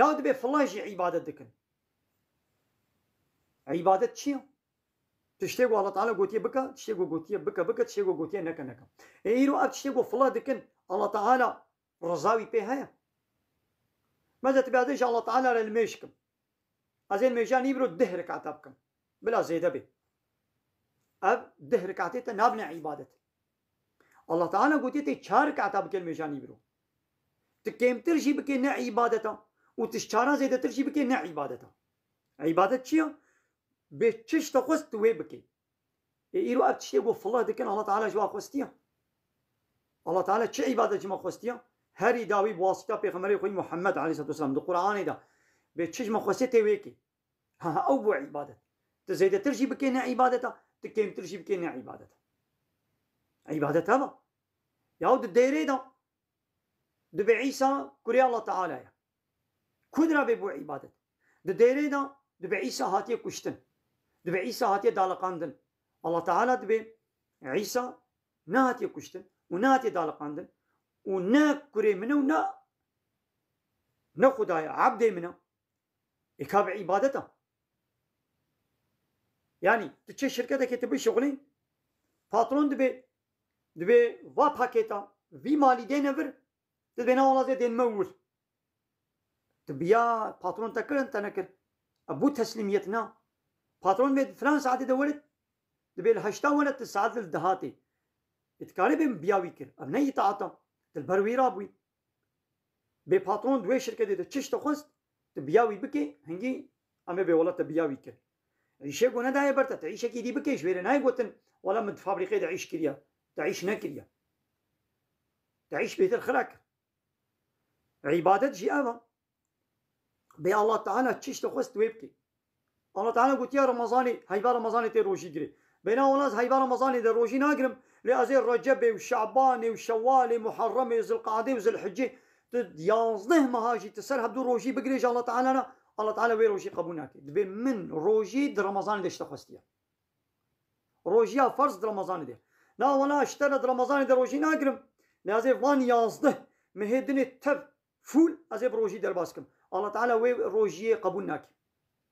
یا دبێ فڵاشی عیبادەت دکن. عیبادەت چییە؟ تشتێک الله تعالی گوتیە بکە، تشتێک گوتیە بکە بکە، تشتێک گوتیە نەکە نەکە. ئیرۆ ئەم تشتێک فڵا دکن الله تعالی ڕزاوی پێ هەیە. مەزە تبێ الله تعالی لە المێشکم. ئەزێن مێژانی برۆ 10 رکعتا بکەم بلا زێدە بێ. ئەب 10 رکعتێتە نابنە عیبادەت. الله تعالی گوتێتێ 4 رکعتا بکەن مێژانی برۆ. تکێمترشی بکەی نە عیبادەتە و تشچارە زێدەترشی بکەی نە عیبادەتە. عیبادەت چییە؟ بێ چشتە خۆست وێ بکەی. ئیرۆ ئەب تشتێک بۆ فڵا دکن الله تعالی ژوا خۆستیە. الله تعالی چه عیبادەتی مە خۆستیە؟ هەری داوی بواسطە پێغەمبەری خۆی محەممەد عەلەیهی سەلاتو وەسەلام دە قورئانێدا بێ چشمە خۆستێ تێوێکی. ئەو بۆ عیبادەت. تە زێدەترشی بکەی نە عیبادەتە، تە کێمترشی بکەی نە عیبادەتە. عیبادەت هەبە. یاو دە دەیرێدا دەبێ عیسا کوڕی الله تعالیە. کودرا بێ بۆ عیبادەت. دە دەیرێدا دەبێ عیسا هاتیە کوشتن. دەبێ عیسا هاتیە داڵەقاندن. الله تعالی دەبێ عیسا نهاتیە کوشتن و نهاتیە داڵەقاندن و نە کوڕێ منە و نە خودایە عەبدێ منە. ئێکا بە عیبادەتە. یعنی تو چه شرکتێکێ تە بشغڵی پاترۆن دەبێ وا پاکێتە وی مالی دێنە ڤر دەبێ ناوەڵازێ دێنمە ور. بیا پاترۆن تەکردن تە نەکرد. ئەبوو تەسلیمیەت نا. پاترۆن بێت فلان ساعتێ دەوەرت دەبێ لە 8 وەرە ساعت لە دەهاتێ. ئتکارێ بێ بیاوی کرد. ئەم نە ئیتاعەتە. دڵبەر وی رابووی. بێ پاترۆن دوێ شرکەتێ دە چشتە خۆست تە بیاوی بکێ هەنگی ئەمێ بێ وەڵە تە بیاوی کرد. عیشێک و نەدایە بەرتە تە عیشێکی دی بکەیش وێرە نایگوتن وەڵا من فابریقەی دە عیش کردە تە عیش نەکردە. تە عیش بێتر خرا کرد. عیبادەت ژی ئەوە بێ الله تعالی چشتە خۆست وێ بکەی. الله تعالی گوتیە ڕەمەزانی هەیڤا ڕەمەزانێ تێ ڕۆژی گرێ. بێ ناوەڵاز هەیڤا ڕەمەزانێ دە ڕۆژی ناگرم لێ ئەزێ ڕەجەبێ و شەعبانێ و شەوالێ محەڕەمێ زڵقعدێ و زڵحجێ تە 11 مەهاژی تە سەر هەبدوو ڕۆژی بگرێژ الله تعالی الله تعالی وێ ڕۆژی قبول ناکێ. دەبێ من ڕۆژی دە ڕەمەزان دەشتە خۆستیە. ڕۆژیە فەرز دە ڕەمەزانێ دێ. ناوەڵا شتە لە ڕەمەزانێ دە ڕۆژی ناگرم لێ ئەزێ وان 11 مهێدنێ تەب فول ئەزێ ڕۆژی دەرباز کەم. الله تعالی وێ ڕۆژیە قبول ناکێ.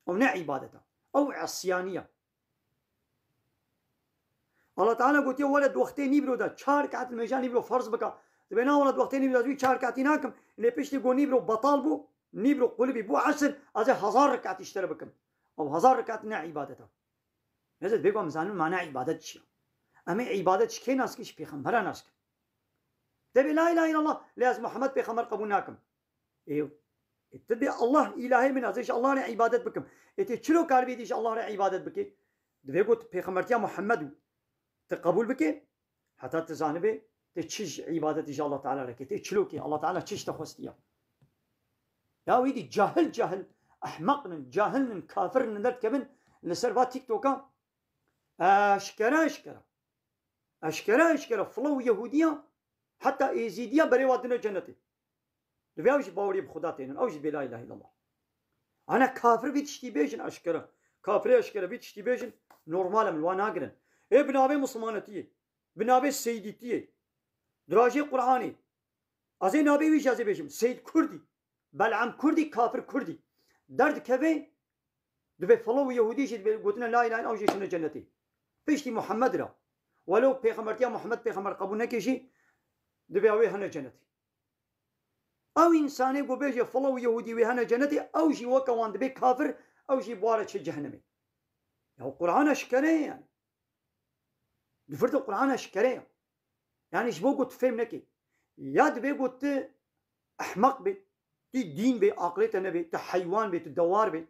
ئەو نە عیبادەتە. ئەو عەسیانیە. الله تعالی گوتیە وەلە دوختێ نیبرۆدا 4 رکعت مێژانی برۆ فەرز بکە. دەبێ ناوەڵا دوختێ نیبرۆدا دوی 4 رکعتی ناکەم لێ پشتی گۆ نیبرۆ بەتاڵ بوو نیبرۆ قولبی بوو عەسر ئەزێ 1000 رکعتی شتەرە بکەم. ئەو 1000 رکعت نە عیبادەتە. نەزت بێگوام زانم مانای عیبادەت چییە؟ ئەمێ عیبادەت کێ ناسکیش پێغەمبەرە ناسکە. دەبێ لا إله إلا الله لێ ئەز محەممەد پێغەمبەر قبول ناکەم. تبێ الله ئیلاهی من ئەزێش الله رێ عیبادەت بکەم. ئێتێ چرۆ کاربێتیش الله رێ عیبادەت بکەیت. دەبێ گوت پێغەمبەرتیا محەممەد و تە قبول بکێ حتا تزانبێ تێ چیش عیبادەتیش الله تعالی رەکێ تێ چلۆکێ الله تعالی چیش تە خۆستیە. یا ویدی جاهل ئەحمەقن جاهلن کافرن دەردکەبن لەسەر وا تیکتۆکە ئەشکەرە فڵە و یەهودیە حتا ئێزیدیە بەرێوا دنە جەنەتێ. دەبێ ئەوژی باوەڕی بە خودا تێنن ئەوژی بێ لا إله إلا الله. ئەنە کافر بێ تشتی بێژن ئەشکەرە کافرێ ئەشکەرە بێ تشتی بێژن نۆرمالە من وا ناگرن. بنابێ مسلمانەتیە بنابێ سەیدیتیە دراژێ قورئانێ ئەزێ نابێ ویش ئەزێ بێژم سەید کوردی بەلعەم کوردی کافر کوردی دەردکەوێ دەبێ فڵە و یەهودیشی دەبێ گوتنە لا إله إلا ئەو ژێشنە جەنەتێ پشتی محەممەد را وەلو پێغەمبەرتیا محەممەد پێغەمبەر قبول نەکێشی دەبێ ئەوێ هەنە جەنەتێ. ئەو ئینسانێ گۆ بێژێ فڵە و یەهودی وێ هەنە جەنەتێ ئەوژی وەکەوان دەبێ کافر ئەوژی بوارە چه جەهەنەمێ. یا قورئان ئەشکەرەیە دفرت القرآن أشكريه يعني إيش بقول تفهم نكى يا دبي قلت أحمق بي تي دين بي عقلته نبي تحيوان بي تدوار بي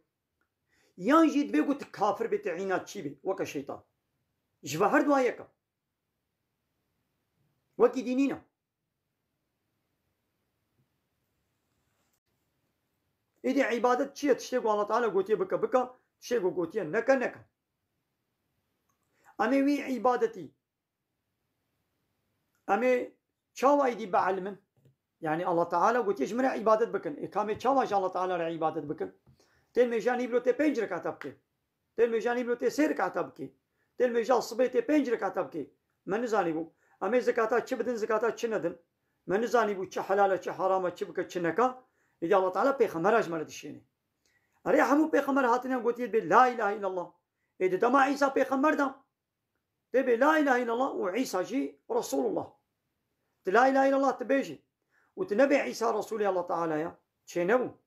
يا جيت دبي قلت كافر بي تعينات شي بي وكا شيطان إيش بهرد وايكا وكي دينينا إذا عبادة شيء تشتغل الله تعالى قلتي بكا بكا تشتغل قلتي نكا نكا أمي وي عبادتي أمي شاوي دي بعلمن يعني الله تعالى قلت يش من عبادت بكن إكامي شاوي الله تعالى عبادت بكن تل ميجاني بلو تي 5 ركعات بكي تل ميجاني بلو تي 6 ركعات بكي تل ميجال صبي تي 5 ركعات بكي من نزاني بو أمي زكاة چه بدن زكاة چه ندن من نزاني بو چه حلالة چه حرامة چه بك چه نكا إذا الله تعالى بيخمر أجمل الشيء أري همو بيخمر هاتنا قوتي لا إله إلا الله إذا دما عيسى بيخمر ده تبي لا إله إلا الله وعيسى جي رسول الله لا إله إلا الله تبيجي وتنبي عيسى رسول الله تعالى يا شنو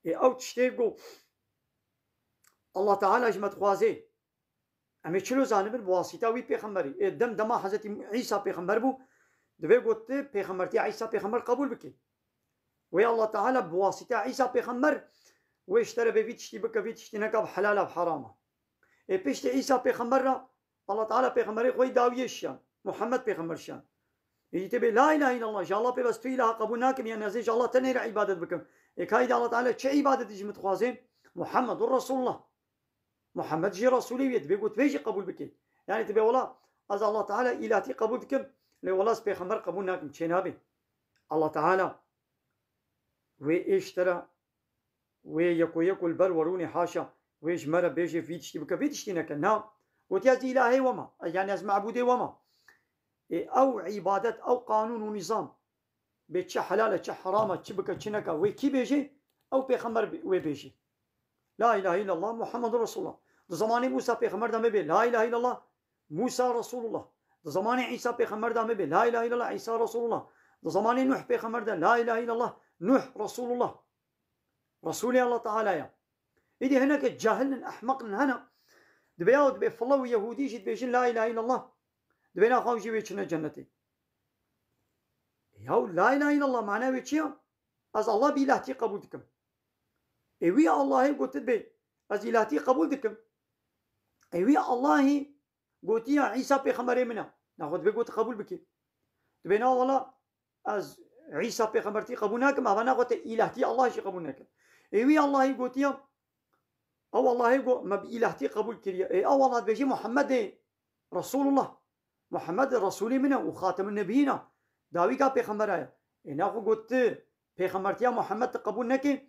أو تشتيقو الله تعالى اجمد خوازي أمي شلو زانبن بواسطة وي بيخمري دم دما حضرت عيسى بيخمر بو دبي قلت بيخمرتي عيسى بيخمر قبول بكي ويا الله تعالى بواسطة عيسى بيخمر ويشترى بفيتشتي بك فيتشتي نكاب حلالة بحرامة بيشتي عيسى بيخمر الله تعالى بيخمري خوي داوية الشان محمد بيخمر شان يجي تبي لا إله إلا الله إن شاء الله بس توي لها قبولناكم يعني إن شاء الله تنير عبادة بكم كايد الله تعالى شيء عبادة يجي متخوازين محمد رسول الله محمد جي رسولي بيقول تبيجي قبول بك يعني تبي والله از الله تعالى إلهتي قبول بكم لي والله بيخمر قبولناكم شنابي الله تعالى ويشترى ويكو البر وروني حاشا ويش مرة بيجي فيتشتي بك فيتشتي نكنا وتيازي إلهي وما يعني از معبودي وما أو عبادة أو قانون ونظام بيتش حلالة تش حرامة تش بك تشنكا ويكي بيجي أو بيخمر ويبيجي لا إله إلا الله محمد رسول الله زماني موسى بيخمر دام بي لا إله إلا الله موسى رسول الله زماني عيسى بيخمر دام بي لا إله إلا الله عيسى رسول الله زماني نوح بيخمر دام لا إله إلا الله نوح رسول الله رسول الله تعالى يا إذا هناك جاهل أحمق هنا دبياو دبي فلو يهودي جد بيجين لا إله إلا الله دبينا خاوجي ويتشنا جنتي ياو لا إله إلا الله معناه ويتشيا از الله بإلهتي قبول دكم ايوي الله قلت بي از إلهتي قبول دكم ايوي الله قلت يا عيسى بيخمر منا ناخذ بي قلت قبول بكي دبينا والله از عيسى بيخمرتي قبولناكم أنا قلت إلهتي الله شي قبولناكم ايوي الله قلت يا او الله يقول ما بإلهتي قبول كريا اي او الله بيجي محمد رسول الله محمد رسولي منه وخاتم النبيين داوي كا بيخمر آيا انا قلت بيخمرتي محمد قبول نكي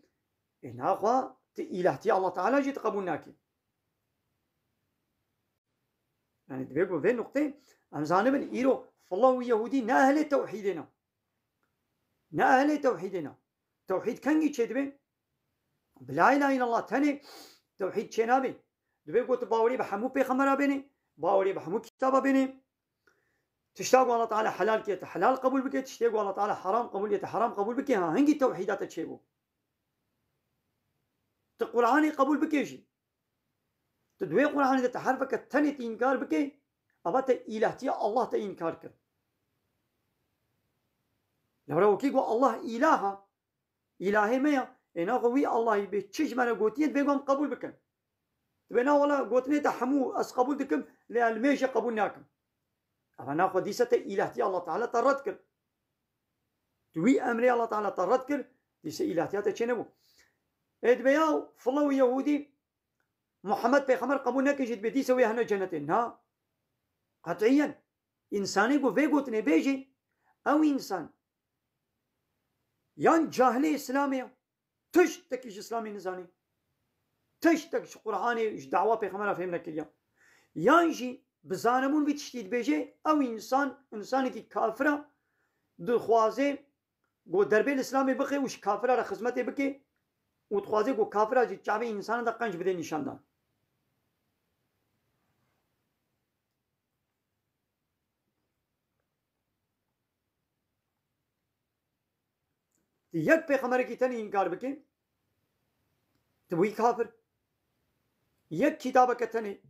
انا خوا إلهتي الله تعالى جيت قبول نكي يعني تبيقوا ذي نقطة ام زانبن ايرو فالله يهودي ناهل توحيدنا ناهل توحيدنا توحيد كان يتشدبين بلا اله الا الله تاني توحيد شنابي دبي قلت باوري بحمو بيخمرا بيني باوري بحمو كتابا بيني تشتاقوا الله تعالى حلال كيت حلال قبول بكي تشتاقوا الله تعالى حرام قبول كيت حرام قبول بكي ها هنجي توحيدات تشيبو القرآن قبول بكيشي تدوي القرآن تحرفك التاني تنكار بكي أبات إلهتي الله تنكار كر لو روكي الله إلها إلهي ميا إنا قوي الله يبي تشج منا قوتين بيقوم قبول بكم تبينا ولا قوتني تحمو أس قبول بكم لألميش قبولناكم أنا قديسة إلهتي الله تعالى تردكر توي أمري الله تعالى تردكر ديسة إلهتي تشنبو إدبياو فلو يهودي محمد بيخمر قبولناك جد بديسة ويهنا جنتين ها قطعيا إنساني قو في قوتني بيجي أو إنسان يان جاهلي إسلامي تشتك إسلامي نزاني تشتك قرآني دعوة بيخمرها فهمنا كليا يانجي بزانمون بيتشتيد بيجي أو إنساني كي كافرة دخوازي قو دربي الإسلامي بقي وش كافرة رخزمتي بكي وتخوازي قو كافرة جي جابي إنسان دا قنج بدين نشان دان يك بيخمرة كي تاني إنكار بكي تبوي كافر يك كتابة كتاني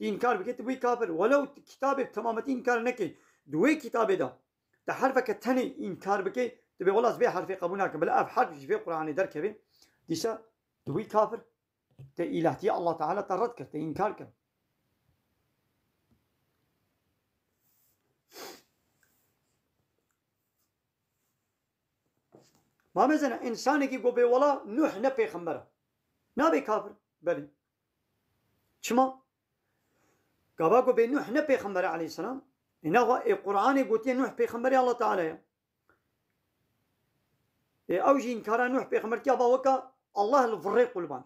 إنكار بكي تبوي كافر ولو كتابة تمامة إنكار نكي دوي كتابة دا تحرفة كتاني إنكار بكي تبي والله زبي حرفي قبولناك بلا أف حرف في قرآن در كبي ديسا دوي كافر تا إلهتي الله تعالى ترد كر تا إنكار كر ما مثلا إنساني كي قوبي والله نوح نبي خمرة نبي كافر بلي شما قابا قوبي نوح نبي خمرة عليه السلام إنه القرآن يقول نوح بيخمري الله تعالى أوجي إنكار نوح بيخمرتي أبا وكا الله الفريق قلبان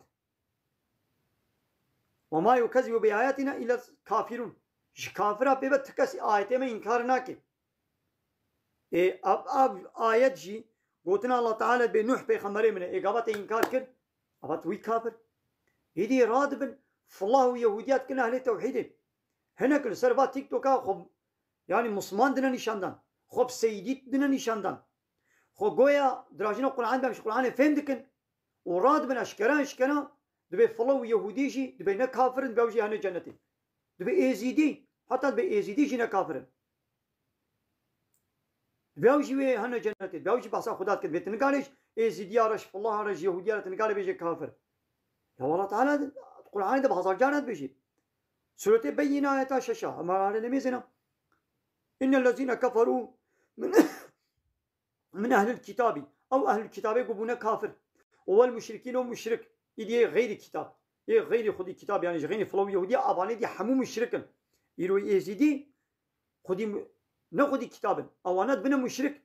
وما يكذب بآياتنا إلا كافرون كافرة بيبت كسي آياتي ما إنكار ناكي أب آيات جي قوتنا الله تعالى بنوح بيخمري من إجابة إنكار كر أبات وي كافر هدي رادبن فالله ويهوديات كنا أهل توحيد هنا كل سربات تيك توكا خب يعني مسلمان دنا نشاندان خب سيديت دنا نشاندان خب قويا دراجنا القرآن بمش القرآن فهم دكن ورادبن أشكرا دبي فالله ويهوديجي دبي نا كافرن بوجي هنا جنتي دبي إيزيدي حتى دبي إيزيدي جينا كافرن بيوجي هنا جنتي بيوجي بحثا خدا كده بتنقالش إيزيدي أرش فالله أرش يهودي أرش تنقال بيجي كافر يا الله تعالى القرآن ده بحثا جانت بيجي سورة بينا آيات شاشة أما على نميزنا إن الذين كفروا من أهل الكتاب أو أهل الكتاب يقولون كافر والمشركين ومشرك إدي غير كتاب إيه غير خدي كتاب يعني غير فلو يهودي أباني دي حمو مشركن يرو يزيدي خدي نخدي كتابا أوانا بنا مشرك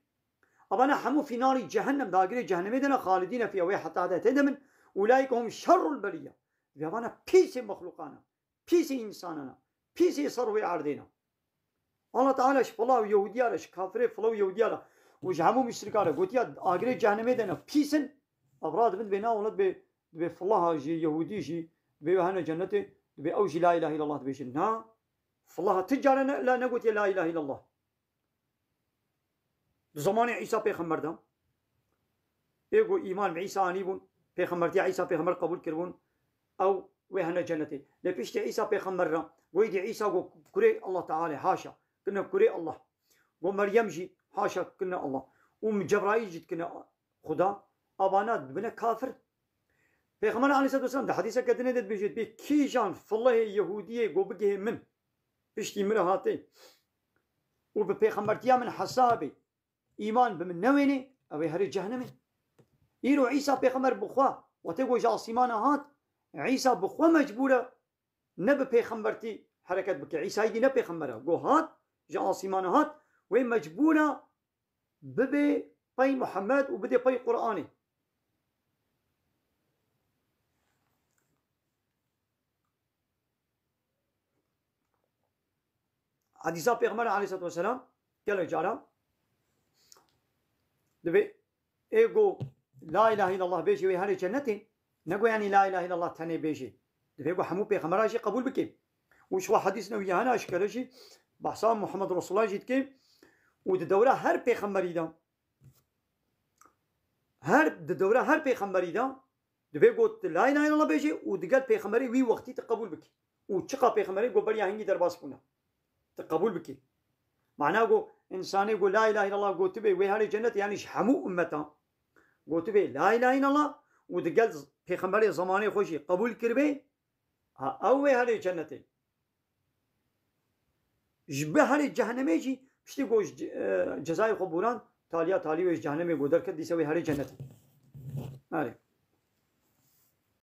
أبانا حمو في نار جهنم داقري جهنم دنا خالدين فيها وي حتى هذا تدمن أولئك هم شر البرية أبانا بيس مخلوقانا بيس إنساننا بيس صروي عردنا الله تعالى شف الله يهودي على كافر فلو يهودي على وجهمو مشرك على قلت يا أقري جهنم دنا بيسن أفراد بنت بينا ولد بفالله جي يهودي جي بهنا جنته بأوجي لا إله إلا الله بيشنا فالله تجارنا لا نقول لا إله إلا الله زمان عيسى پیغمبر دا ایگو ایمان بعیسى آنیبون پیغمبرتی عیسى پیغمبر قبول کربون او وهنا جنته لپیشت عیسى پیغمبر را ويدي عيسى قو كري الله تعالى حاشا كنا كري الله ومريم جي حاشا كنا الله جبرائيل جي كنا خدا أبانات بنا كافر پیغمبر عليه الصلاة والسلام ده حديثة كدنه ده بيجي بكي جان فالله يهودية قو بقيه من بيشتي مرهاتي وبپیغمبرتيا من حسابي إيمان بمن نويني أو هري جهنمي إيرو عيسى بيغمبر بخوا وتقول جاسيمان هات عيسى بخوا مجبورة نب بيغمبرتي حركة بك عيسى يدي نب بيغمبره قو هات جاسيمان هات وين مجبورة ببي باي محمد وبدي باي قرآني حديثة بيغمبر عليه الصلاة والسلام قال جارا دبي ايغو لا اله الا الله بيجي وي هاري جنتي نقول يعني لا اله الا الله تاني بيجي دبي ايغو حمو بيغمبر شي قبول بكي وش هو حديثنا ويا هنا اشكال شي بحسام محمد رسول الله جيت كي ودوره هر بيغمبري دا هر دوره هر بيغمبري دا دبي قلت لا اله الا الله بيجي ودقال بيغمبري وي وقتي تقبل بكي وتشقى بيغمبري قو بريا هنجي درباس كنا تقبل بكي معناه إنسان يقول لا إله إلا الله قلت به وهذه جنة يعني حمو أمته قلت به لا إله إلا الله ودقل في خمري زماني خوشي قبول كربه أو هذه جنة جبه هذه جهنم يجي مش تقول جزاء قبوران تاليا تالي وش جهنم يقدر كده يسوي هذه جنة.